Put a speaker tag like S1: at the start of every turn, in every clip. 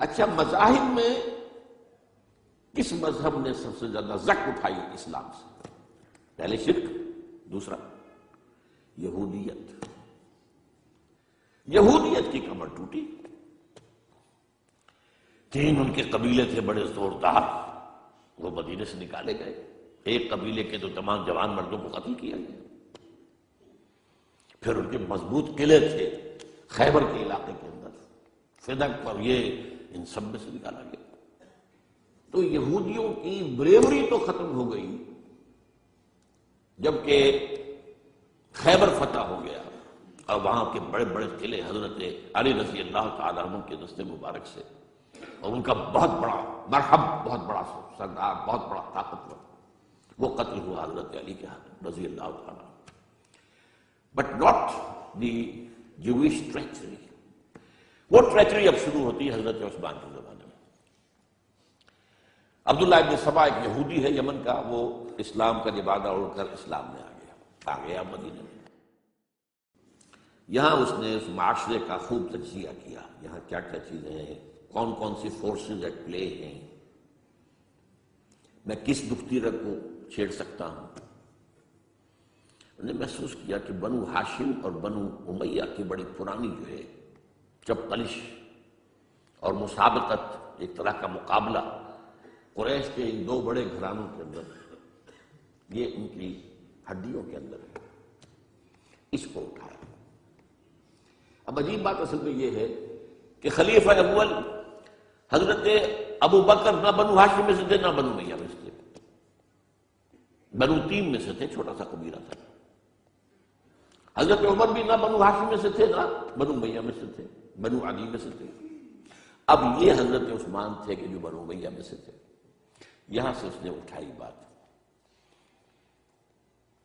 S1: اچھا، مذاہب میں کس مذہب نے سب سے زیادہ زک اٹھائی اسلام سے؟ پہلے شرک، دوسرا یہودیت۔ یہودیت کی کمر ٹوٹی، تین ان کے قبیلے تھے بڑے زوردار، وہ مدینے سے نکالے گئے۔ ایک قبیلے کے تو تمام جوان مردوں کو قتل کیا گیا۔ پھر ان کے مضبوط قلعے تھے خیبر کے علاقے کے اندر، فدق اور یہ ان سب میں سے نکالا گیا۔ تو یہودیوں کی بریوری تو ختم ہو گئی جبکہ خیبر فتح ہو گیا اور وہاں کے بڑے بڑے قلعے حضرت علی رضی اللہ تعالیٰ عنہ کے دست مبارک سے، اور ان کا بہت بڑا مرحب، بہت بڑا سردار، بہت بڑا طاقتور، وہ قتل ہوا حضرت علی کے ہاتھ رضی اللہ تعالیٰ، بٹ ناٹ دی جویش ٹریچری۔ وہ ٹریچری اب شروع ہوتی ہے حضرت عثمان کے زمانے میں۔ عبداللہ ابن سبا ایک یہودی ہے یمن کا، وہ اسلام کا لبادہ اڑ کر اسلام میں آ گیا مدینے میں۔ یہاں اس نے اس معاشرے کا خوب تجزیہ کیا، یہاں کیا کیا چیزیں ہیں، کون کون سی فورسز ایٹ پلے ہیں، میں کس دختیرہ کو چھیڑ سکتا ہوں۔ نے محسوس کیا کہ بنو ہاشم اور بنو امیہ کی بڑی پرانی جو ہے چپقلش اور مسابقت، ایک طرح کا مقابلہ قریش کے ان دو بڑے گھرانوں کے اندر، یہ ان کی ہڈیوں کے اندر ہے، اس کو اٹھایا۔ اب عجیب بات اصل میں یہ ہے کہ خلیفہ اول حضرت ابو بکر نہ بنو ہاشم میں سے تھے نہ بنو امیہ میں سے تھے، بنو تیم میں سے تھے، چھوٹا سا قبیلہ تھا۔ حضرت عمر بھی نہ بنو ہاشم میں سے تھے نہ بنو امیہ میں سے تھے، بنو عدی میں سے تھے۔ اب یہ حضرت عثمان تھے کہ جو بنو امیہ میں سے تھے۔ یہاں سے اس نے اٹھائی بات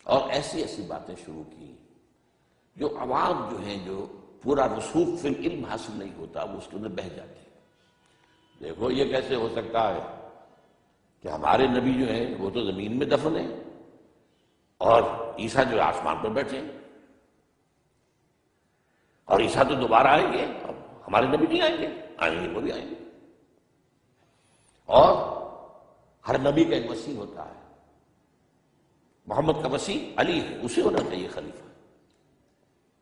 S1: اور ایسی ایسی باتیں شروع کی جو عوام جو ہیں، جو پورا رسوخ فی العلم حاصل نہیں ہوتا، وہ اس کے اندر بہہ جاتے ہیں۔ دیکھو یہ کیسے ہو سکتا ہے کہ ہمارے نبی جو ہیں وہ تو زمین میں دفن ہیں اور عیسیٰ جو آسمان پر بیٹھے ہیں، اور عیسیٰ تو دوبارہ آئیں گے، اب ہمارے نبی نہیں آئیں گے، آئیں گے وہ بھی آئیں گے، اور ہر نبی کا ایک وسیع ہوتا ہے، محمد کا وسیع علی ہے، اسے ہونا چاہیے خلیفہ،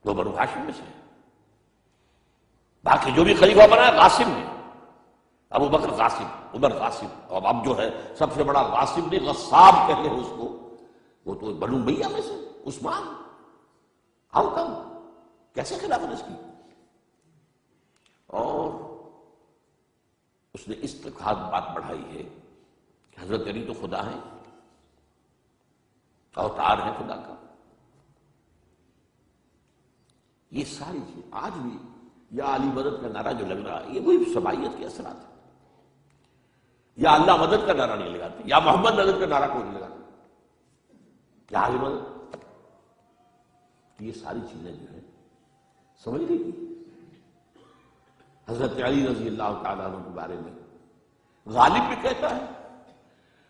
S1: وہ بنو ہاشم میں سے ہے۔ باقی جو بھی خلیفہ بنا ہے قاسم نے، ابو بکر قاسم، عمر قاسم، اور اب جو ہے سب سے بڑا قاسم نہیں غصاب کہتے ہیں اس کو، وہ تو بنو امیہ میں سے عثمان۔ ہاؤ کم، کیسے خلافت اس کی؟ اور اس نے اس تک بات بڑھائی ہے کہ حضرت علی تو خدا ہیں، اوتار ہے خدا کا۔ یہ ساری چیز آج بھی یا علی مدد کا نعرہ جو لگ رہا ہے، یہ وہی سبائیت کے اثرات ہیں۔ یا اللہ مدد کا نعرہ نہیں لگاتے، یا محمد مدد کا نعرہ کوئی نہیں لگاتا، یا علی مدد۔ یہ ساری چیزیں جو ہیں سمجھ رہی تھی حضرت علی رضی اللہ تعالیٰ عنہ کے بارے میں غالب بھی کہتا ہے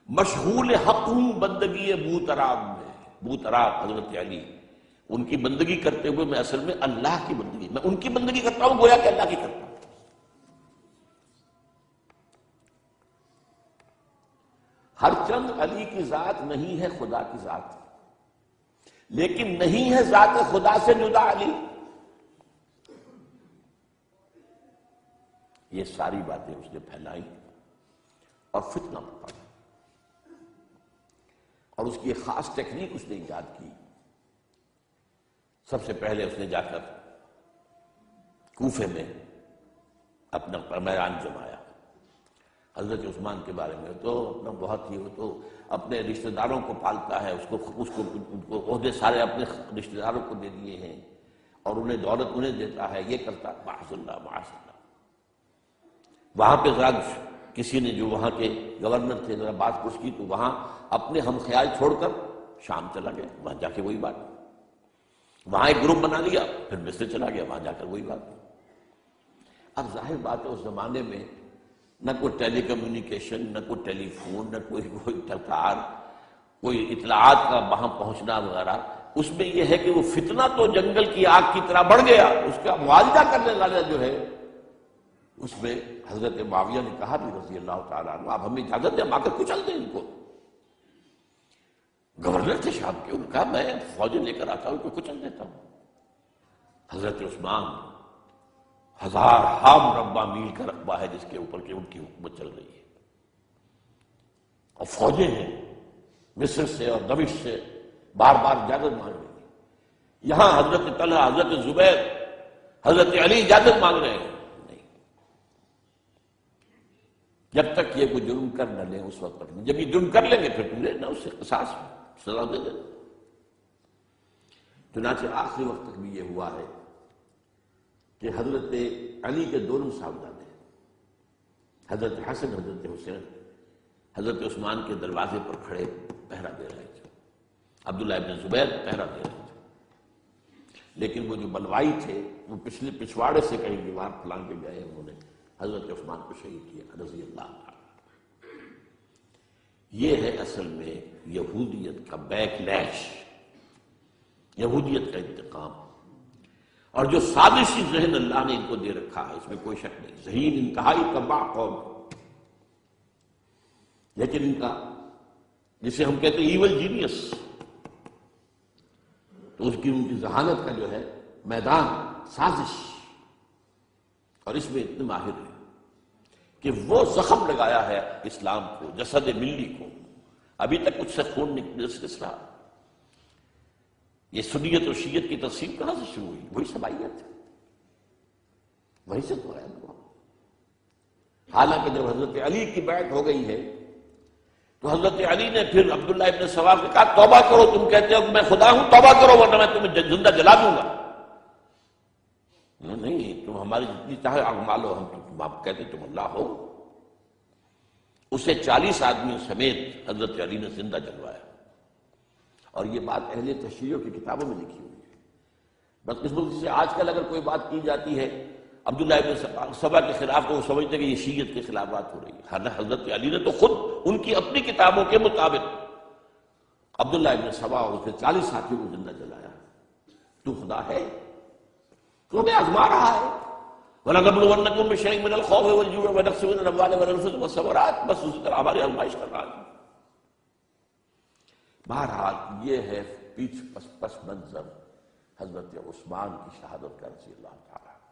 S1: مشغول حق ہوں بندگی بوتراب میں۔ بوتراب حضرت علی، ان کی بندگی کرتے ہوئے میں اصل میں اللہ کی بندگی، میں ان کی بندگی کرتا ہوں گویا کہ اللہ کی کرتا ہوں۔ ہر چند علی کی ذات نہیں ہے خدا کی ذات، لیکن نہیں ہے ذات خدا سے جدا علی۔ یہ ساری باتیں اس نے پھیلائی اور فتنہ پکڑا، اور اس کی ایک خاص ٹیکنیک اس نے ایجاد کی۔ سب سے پہلے اس نے جا کر کوفے میں اپنا میدان جمایا۔ حضرت عثمان کے بارے میں تو اپنا بہت ہی، وہ تو اپنے رشتہ داروں کو پالتا ہے، ان کو عہدے سارے اپنے رشتہ داروں کو دے دیے ہیں، اور انہیں دولت انہیں دیتا ہے، یہ کرتا ہے، معاذ اللہ معاذ اللہ۔ وہاں پہ ذرا کسی نے جو وہاں کے گورنر تھے ذرا بات پوچھ کی تو وہاں اپنے ہم خیال چھوڑ کر شام چلا گیا، وہاں جا کے وہی بات، وہاں ایک گروپ بنا لیا، پھر مصر چلا گیا، وہاں جا کر وہی بات۔ اب ظاہر بات ہے اس زمانے میں نہ کوئی ٹیلی کمیونیکیشن، نہ کوئی ٹیلی فون، نہ کوئی تلکار، کوئی اطلاعات کا وہاں پہنچنا وغیرہ، اس میں یہ ہے کہ وہ فتنہ تو جنگل کی آگ کی طرح بڑھ گیا، اس کا معالجہ کرنے والا جو ہے اس میں حضرت معاویہ نے کہا بھی رضی اللہ تعالیٰ عنہ آپ ہمیں اجازت دیں ہم آ کر کچل دیں ان کو. گورنر تھے شام کے، انہوں نے کہا میں فوجیں لے کر آتا ہوں ان کو کچل دیتا ہوں. حضرت عثمان 1000 مربع میل کا رقبہ ہے جس کے اوپر کہ ان کی حکومت چل رہی ہے، اور فوجیں ہیں مصر سے اور دمشق سے بار بار اجازت مانگ رہی ہیں. یہاں حضرت طلحہ، حضرت زبیر، حضرت علی اجازت مانگ رہے ہیں. نہیں، جب تک یہ کوئی جرم کر نہ لیں اس وقت تک نہیں. جب یہ جرم کر لیں گے پھر تمہیں نہ اس سے قصاص سزا دے دیں. چنانچہ آخری وقت تک بھی یہ ہوا ہے کہ حضرت علی کے دونوں صاحبزادے حضرت حسن، حضرت حسین، حضرت عثمان کے دروازے پر کھڑے پہرا دے رہے تھے. عبداللہ ابن زبیر پہرا دے رہے تھے، لیکن وہ جو بلوائی تھے وہ پچھواڑے سے کہیں دیوار پھلانگ کے گئے، انہوں نے حضرت عثمان کو شہید کیا رضی اللہ عنہ. یہ ہے اصل میں یہودیت کا بیک لیش، یہودیت کا انتقام. اور جو سازشی ذہن اللہ نے ان کو دے رکھا ہے اس میں کوئی شک نہیں. ذہین انتہائی تباہ قوم، لیکن ان کا جسے ہم کہتے ہیں ایول جینیس، تو ان کی ذہانت کا جو ہے میدان سازش، اور اس میں اتنے ماہر ہیں کہ وہ زخم لگایا ہے اسلام کو، جسد ملی کو. ابھی تک اس سے خون نکل رہا. یہ سنیت اور شیعت کی تقسیم کہاں سے شروع ہوئی؟ وہی سبائیت ہے، وہی سے تو ہے. حالانکہ جب حضرت علی کی بیعت ہو گئی ہے تو حضرت علی نے پھر عبداللہ ابن سواد سے کہا توبہ کرو، تم کہتے ہو کہ میں خدا ہوں، توبہ کرو ورنہ میں تمہیں زندہ جلا دوں گا. نہیں، تم ہماری جتنی چاہے اعمال ہو، ہم آپ کہتے تم اللہ ہو. اسے 40 آدمیوں سمیت حضرت علی نے زندہ جلوایا. اور یہ بات اہل تشریع کی کتابوں میں لکھی ہوئی ہے. بدقسمتی سے آج کل اگر کوئی بات کی جاتی ہے عبداللہ ابن سبا کے خلاف تو وہ سمجھتے کہ یہ شیعت کے خلاف بات ہو رہی ہے. حضرت علی نے تو خود ان کی اپنی کتابوں کے مطابق عبداللہ ابن سبا اور اس کے 40 ساتھیوں کو زندہ جلایا. تو خدا ہے، تو ہمیں آزما رہا ہے. وَلَنَبْلُوَنَّكُم بِشَيْءٍ مِّنَ الْخَوْفِ وَالْجُوعِ وَنَقْصٍ مِّنَ الْأَمْوَالِ وَالْأَنفُسِ وَالثَّمَرَاتِ. بس اسی طرح ہماری آزمائش کر رہا ہے. بہرحال یہ ہے پس منظر حضرت عثمان کی شہادت کا رضی اللہ تعالیٰ.